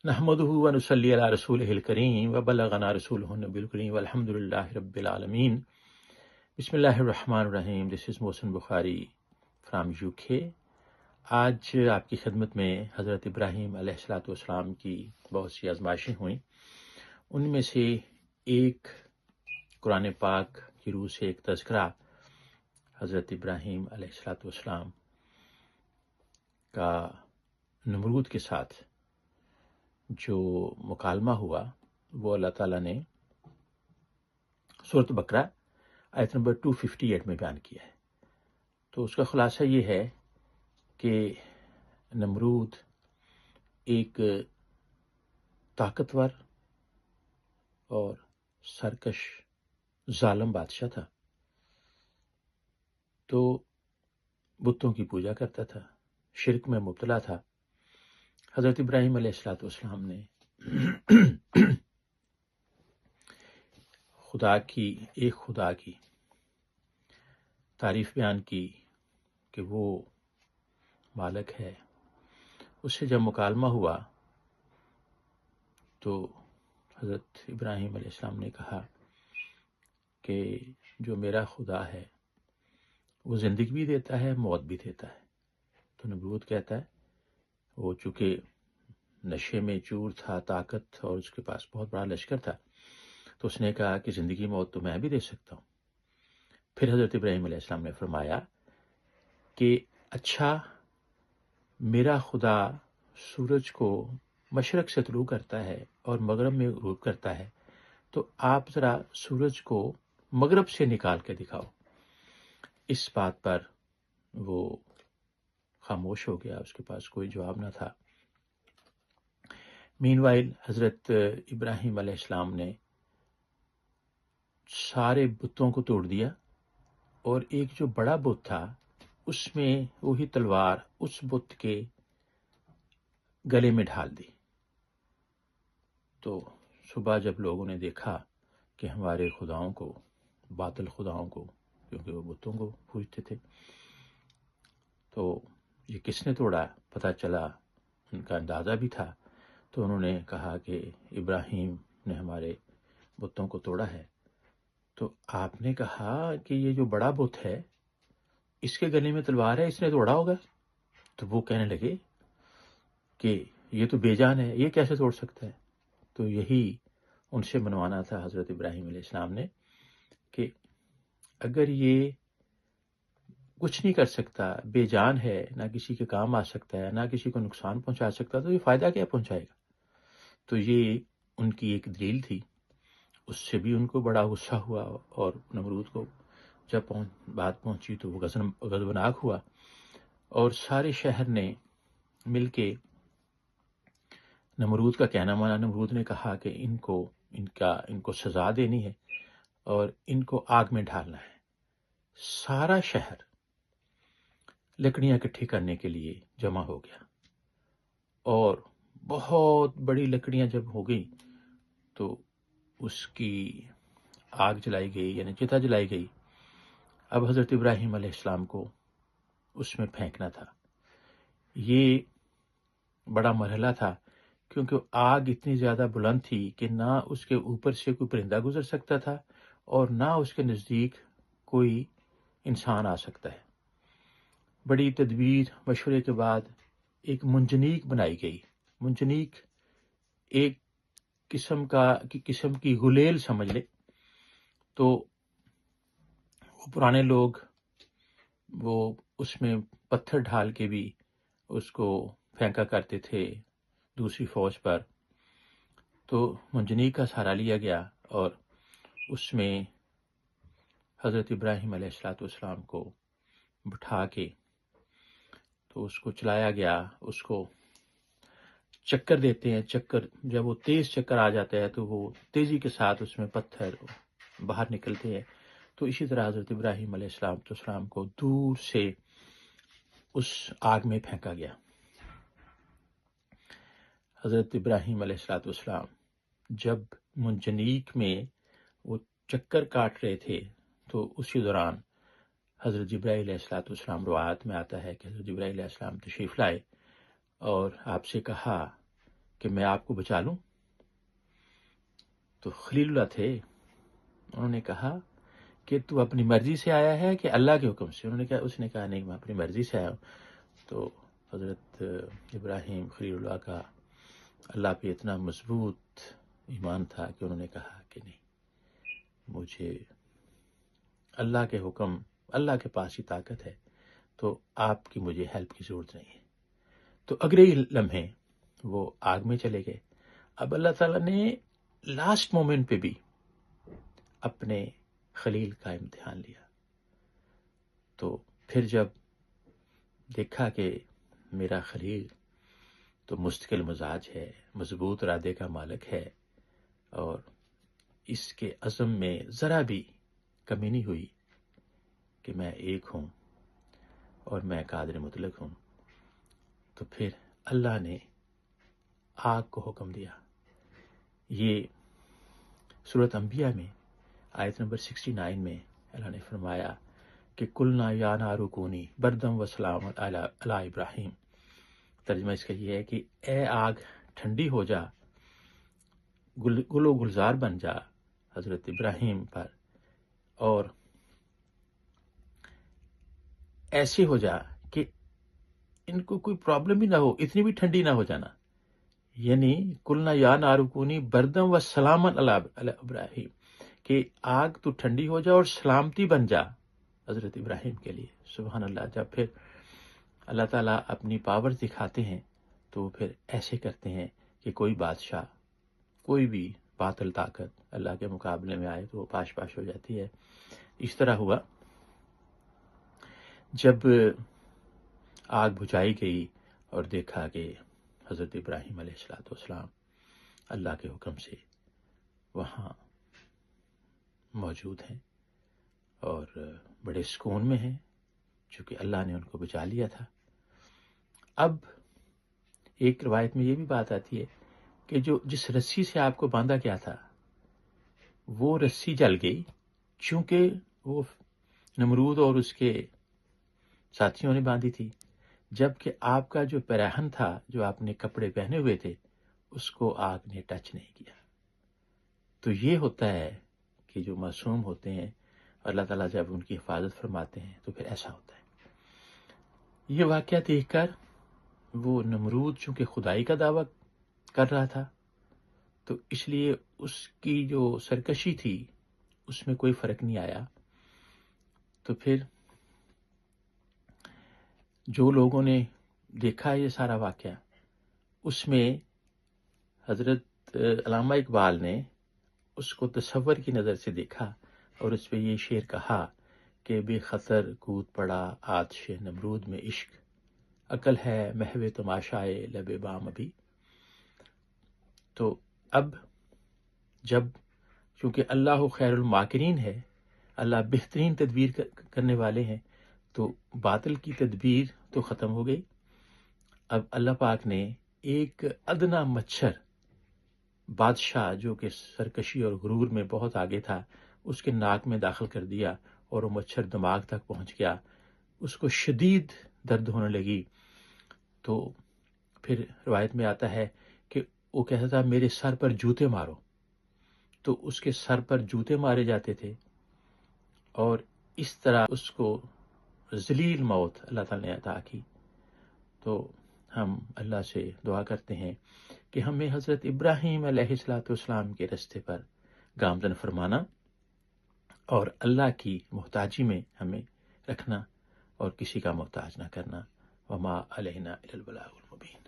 نحمده ونصلي على رسوله الكريم وبلغنا رسوله النبي الكريم والحمد لله رب العالمین. بسم اللہ الرحمن الرحیم. This is Mohsen Bukhari from UK. آج آپ کی خدمت میں حضرت ابراہیم علیہ السلام کی بہت سی آزمائشیں ہوئیں. ان میں سے ایک قرآن پاک کی روح سے ایک تذکرہ حضرت ابراہیم علیہ السلام کا نمرود کے ساتھ جو مکالمہ ہوا وہ اللہ تعالیٰ نے سورۃ بقرہ آیت نمبر 258 میں بیان کیا ہے. تو اس کا خلاصہ یہ ہے کہ نمرود ایک طاقتور اور سرکش ظالم بادشاہ تھا. تو بتوں کی پوجا کرتا تھا، شرک میں مبتلا تھا. حضرت ابراہیم علیہ السلام نے خدا کی تعریف بیان کی کہ وہ مالک ہے. اس سے جب مکالمہ ہوا تو حضرت ابراہیم علیہ السلام نے کہا کہ جو میرا خدا ہے وہ زندگی بھی دیتا ہے، موت بھی دیتا ہے. تو نمرود کہتا ہے، وہ چونکہ نشے میں چور تھا، طاقت، اور اس کے پاس بہت بڑا لشکر تھا، تو اس نے کہا کہ زندگی موت تو میں بھی دے سکتا ہوں. پھر حضرت ابراہیم علیہ السلام نے فرمایا کہ اچھا، میرا خدا سورج کو مشرق سے طلوع کرتا ہے اور مغرب میں غروب کرتا ہے، تو آپ ذرا سورج کو مغرب سے نکال کے دکھاؤ. اس بات پر وہ خاموش ہو گیا، اس کے پاس کوئی جواب نہ تھا. مین وائل حضرت ابراہیم علیہ السلام نے سارے بتوں کو توڑ دیا اور ایک جو بڑا بت تھا اس میں وہی تلوار اس بت کے گلے میں ڈھال دی. تو صبح جب لوگوں نے دیکھا کہ ہمارے خداؤں کو، باطل خداؤں کو، کیونکہ وہ بتوں کو پوجتے تھے، تو یہ کس نے توڑا پتہ چلا. ان کا اندازہ بھی تھا. تو انہوں نے کہا کہ ابراہیم نے ہمارے بتوں کو توڑا ہے. تو آپ نے کہا کہ یہ جو بڑا بت ہے اس کے گلے میں تلوار ہے، اس نے توڑا ہوگا. تو وہ کہنے لگے کہ یہ تو بے جان ہے، یہ کیسے توڑ سکتا ہے. تو یہی ان سے منوانا تھا حضرت ابراہیم علیہ السلام نے کہ اگر یہ کچھ نہیں کر سکتا، بے جان ہے، نہ کسی کے کام آ سکتا ہے، نہ کسی کو نقصان پہنچا سکتا، تو یہ فائدہ کیا پہنچائے گا. تو یہ ان کی ایک دلیل تھی. اس سے بھی ان کو بڑا غصہ ہوا، اور نمرود کو جب بات پہنچی تو وہ غضبناک ہوا، اور سارے شہر نے مل کے نمرود کا کہنا مانا. نمرود نے کہا کہ ان کو سزا دینی ہے اور ان کو آگ میں ڈالنا ہے. سارا شہر لکڑیاں اکٹھی کرنے کے لیے جمع ہو گیا، اور بہت بڑی لکڑیاں جب ہو گئی تو اس کی آگ جلائی گئی، یعنی چتا جلائی گئی. اب حضرت ابراہیم علیہ السلام کو اس میں پھینکنا تھا. یہ بڑا مرحلہ تھا، کیونکہ آگ اتنی زیادہ بلند تھی کہ نہ اس کے اوپر سے کوئی پرندہ گزر سکتا تھا اور نہ اس کے نزدیک کوئی انسان آ سکتا ہے. بڑی تدبیر مشورے کے بعد ایک منجنیق بنائی گئی. منجنیق ایک قسم کی غلیل سمجھ لے. تو وہ پرانے لوگ وہ اس میں پتھر ڈھال کے بھی اس کو پھینکا کرتے تھے دوسری فوج پر. تو منجنیق کا سہارا لیا گیا اور اس میں حضرت ابراہیم علیہ السلام کو بٹھا کے تو اس کو چلایا گیا. اس کو چکر دیتے ہیں، چکر جب وہ تیز چکر آ جاتا ہے تو وہ تیزی کے ساتھ اس میں پتھر باہر نکلتے ہیں. تو اسی طرح حضرت ابراہیم علیہ السلام کو دور سے اس آگ میں پھینکا گیا. حضرت ابراہیم علیہ السلام جب منجنیق میں وہ چکر کاٹ رہے تھے تو اسی دوران حضرت جبرائیل علیہ السلام، روایات میں آتا ہے کہ حضرت جبرائیل علیہ السلام تشریف لائے اور آپ سے کہا کہ میں آپ کو بچا لوں؟ تو خلیل اللہ تھے، انہوں نے کہا کہ تو اپنی مرضی سے آیا ہے کہ اللہ کے حکم سے؟ اس نے کہا نہیں، میں اپنی مرضی سے آیا ہوں۔ تو حضرت ابراہیم خلیل اللہ کا اللہ پہ اتنا مضبوط ایمان تھا کہ انہوں نے کہا کہ نہیں، مجھے اللہ کے حکم، اللہ کے پاس ہی طاقت ہے، تو آپ کی مجھے ہیلپ کی ضرورت نہیں ہے۔ تو اگلے ہی لمحے وہ آگ میں چلے گئے۔ اب اللہ تعالیٰ نے لاسٹ مومنٹ پہ بھی اپنے خلیل کا امتحان لیا۔ تو پھر جب دیکھا کہ میرا خلیل تو مستقل مزاج ہے، مضبوط ارادے کا مالک ہے، اور اس کے عزم میں ذرا بھی کمی نہیں ہوئی کہ میں ایک ہوں اور میں قادر مطلق ہوں، تو پھر اللہ نے آگ کو حکم دیا۔ یہ سورۃ انبیاء میں آیت نمبر 69 میں اللہ نے فرمایا کہ قلنا یا نار کونی بردم و سلام علی ابراہیم۔ ترجمہ اس کا یہ ہے کہ اے آگ ٹھنڈی ہو جا، گل و گلزار بن جا حضرت ابراہیم پر، اور ایسے ہو جا کہ ان کو کوئی پرابلم بھی نہ ہو، اتنی بھی ٹھنڈی نہ ہو جانا۔ یعنی قلنا یا نار کونی بردم و سلام علی ابراہیم، کہ آگ تو ٹھنڈی ہو جا اور سلامتی بن جا حضرت ابراہیم کے لیے۔ سبحان اللہ۔ جب پھر اللہ تعالیٰ اپنی پاور دکھاتے ہیں تو وہ پھر ایسے کرتے ہیں کہ کوئی بادشاہ، کوئی بھی باطل طاقت اللہ کے مقابلے میں آئے تو وہ پاش پاش ہو جاتی ہے۔ اس طرح ہوا جب آگ بجھائی گئی اور دیکھا کہ حضرت ابراہیم علیہ السلام اللہ کے حکم سے وہاں موجود ہیں اور بڑے سکون میں ہیں، چونکہ اللہ نے ان کو بچا لیا تھا۔ اب ایک روایت میں یہ بھی بات آتی ہے کہ جس رسی سے آپ کو باندھا گیا تھا وہ رسی جل گئی، چونکہ وہ نمرود اور اس کے ساتھیوں نے باندھی تھی، جبکہ آپ کا جو پیراہن تھا، جو آپ نے کپڑے پہنے ہوئے تھے، اس کو آگ نے ٹچ نہیں کیا۔ تو یہ ہوتا ہے کہ جو معصوم ہوتے ہیں اللہ تعالیٰ جب ان کی حفاظت فرماتے ہیں تو پھر ایسا ہوتا ہے۔ یہ واقعہ دیکھ کر وہ نمرود چونکہ خدائی کا دعویٰ کر رہا تھا، تو اس لیے اس کی جو سرکشی تھی اس میں کوئی فرق نہیں آیا۔ تو پھر جو لوگوں نے دیکھا یہ سارا واقعہ، اس میں حضرت علامہ اقبال نے اس کو تصور کی نظر سے دیکھا اور اس پہ یہ شعر کہا کہ بے خطر کود پڑا آتش نمرود میں عشق، عقل ہے محو تماشائے لب بام ابھی۔ تو اب جب چونکہ اللہ خیر الماکرین ہے، اللہ بہترین تدبیر کرنے والے ہیں، تو باطل کی تدبیر تو ختم ہو گئی۔ اب اللہ پاک نے ایک ادنا مچھر بادشاہ جو کہ سرکشی اور غرور میں بہت آگے تھا، اس کے ناک میں داخل کر دیا اور وہ مچھر دماغ تک پہنچ گیا، اس کو شدید درد ہونے لگی۔ تو پھر روایت میں آتا ہے کہ وہ کہتا تھا میرے سر پر جوتے مارو، تو اس کے سر پر جوتے مارے جاتے تھے، اور اس طرح اس کو ذلیل موت اللہ تعالیٰ نے عطا کی۔ تو ہم اللہ سے دعا کرتے ہیں کہ ہمیں حضرت ابراہیم علیہ السلام کے رستے پر گامزن فرمانا اور اللہ کی محتاجی میں ہمیں رکھنا اور کسی کا محتاج نہ کرنا۔ وما علینا الا البلاغ المبین۔